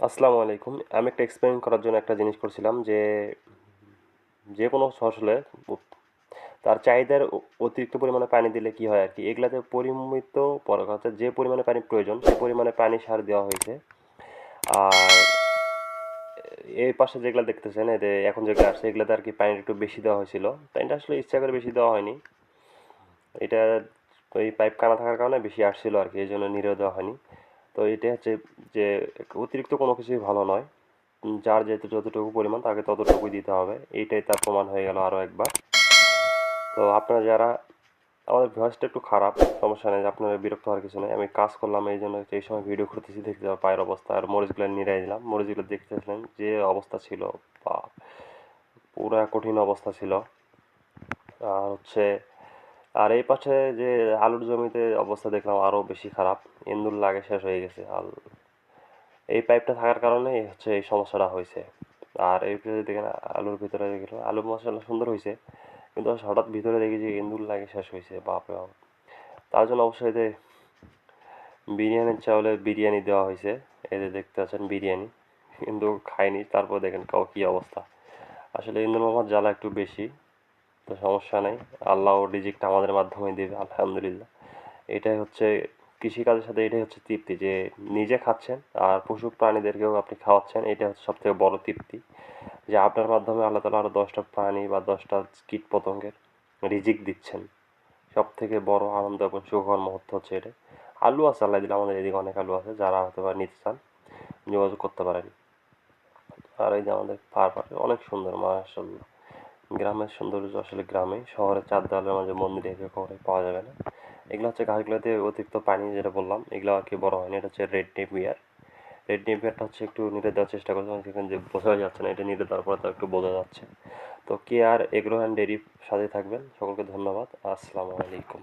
আসসালামু আলাইকুম। আমি একটা এক্সপেরিমেন্ট করার জন্য একটা জিনিস করছিলাম যে, যে কোনো ফসলে তার চাহিদার অতিরিক্ত পরিমাণে পানি দিলে কি হয় আরকি। এগুলাতে পরিমিত অর্থাৎ যে পরিমাণে পানি প্রয়োজন সেই পরিমাণে পানি সার দেওয়া হয়েছে। আর এই পাশে যেগুলা দেখতেছেন এখন যেগুলো আসছে এগুলাতে আরকি পানি একটু বেশি দেওয়া হয়েছিল। পানিটা আসলে ইচ্ছা করে বেশি দেওয়া হয়নি। এটা ওই পাইপ কানা থাকার কারণে বেশি আসছিল আরকি, এইজন্য নিরেও দেওয়া হয়নি। তো এটা হচ্ছে যে অতিরিক্ত কোনো কিছুই ভালো নয়। যার যেহেতু যতটুকু পরিমাণ তাকে ততটুকুই দিতে হবে, এইটাই তার প্রমাণ হয়ে গেল আরও একবার। তো আপনারা যারা, আমাদের ভয়েসটা একটু খারাপ, সমস্যা নেই, আপনারা বিরক্ত হওয়ার কিছু নেই। আমি কাজ করলাম এই জন্য এই সময় ভিডিও করতেছি, দেখতে যাওয়া পায়ের অবস্থা আর মরিচগুলো নিড়াই দিলাম। মরিচগুলো দেখতেছিলেন যে অবস্থা ছিল, বা পুরা কঠিন অবস্থা ছিল। আর হচ্ছে, আর এই পাশে যে আলুর জমিতে অবস্থা দেখলাম আরও বেশি খারাপ। এন্দুর লাগে শেষ হয়ে গেছে। এই পাইপটা থাকার কারণে হচ্ছে এই সমস্যাটা হয়েছে। আর এই ভিতরে দেখেন, আলুর ভিতরে দেখলাম আলু মশলা সুন্দর হয়েছে, কিন্তু হঠাৎ ভিতরে দেখি যে এন্দুর লাগে শেষ হয়েছে। বাপরে বাপ! তার জন্য অবশ্যই এতে বিরিয়ানির চাউলের বিরিয়ানি দেওয়া হয়েছে। এই যে দেখতে পাচ্ছেন বিরিয়ানি, কিন্তু খাইনি। তারপর দেখেন কী অবস্থা। আসলে ইন্দুর মামার জ্বালা একটু বেশি, তো সমস্যা নেই। আল্লাহ রিজিকটা আমাদের মাধ্যমে দেবে, আলহামদুলিল্লাহ। এটাই হচ্ছে কৃষিকাজের সাথে, এটাই হচ্ছে তৃপ্তি, যে নিজে খাচ্ছেন আর পশু প্রাণীদেরকেও আপনি খাওয়াচ্ছেন। এটা হচ্ছে সবথেকে বড় তৃপ্তি, যে আপনার মাধ্যমে আল্লাহ তাআলা আরও 10টা প্রাণী বা 10টা কীট পতঙ্গের রিজিক দিচ্ছেন। সব থেকে বড় আনন্দ এবং সুখকর মুহূর্ত হচ্ছে এটা। আলু আছে, আল্লাহ দিলে আমাদের এদিকে অনেক আলু আছে, যারা হয়তো বা নিতে চান যোগাযোগ করতে পারেন। আর এই যে আমাদের পাহাড় অনেক সুন্দর, মাশাআল্লাহ। গ্রামের সৌন্দর্য আসলে গ্রামে, শহরের চার দেওয়ালের মাঝে মন্দিরে এগুলো কখনোই পাওয়া যাবে না। এগুলো হচ্ছে গাছগুলোতে অতিরিক্ত পানি, যেটা বললাম, এগুলো আর কি বড় হয়নি। এটা হচ্ছে রেড নেপিয়ার। রেড নেপিয়ারটা হচ্ছে একটু নিড়ে দেওয়ার চেষ্টা করছে, সেখানে যে বোঝা যাচ্ছে না, এটা নিড়ে দেওয়ার পরে তো একটু বোঝা যাচ্ছে। তো কেয়ার এগ্রো অ্যান্ড ডেইরির সাথে থাকবেন। সকলকে ধন্যবাদ। আসসালামু আলাইকুম।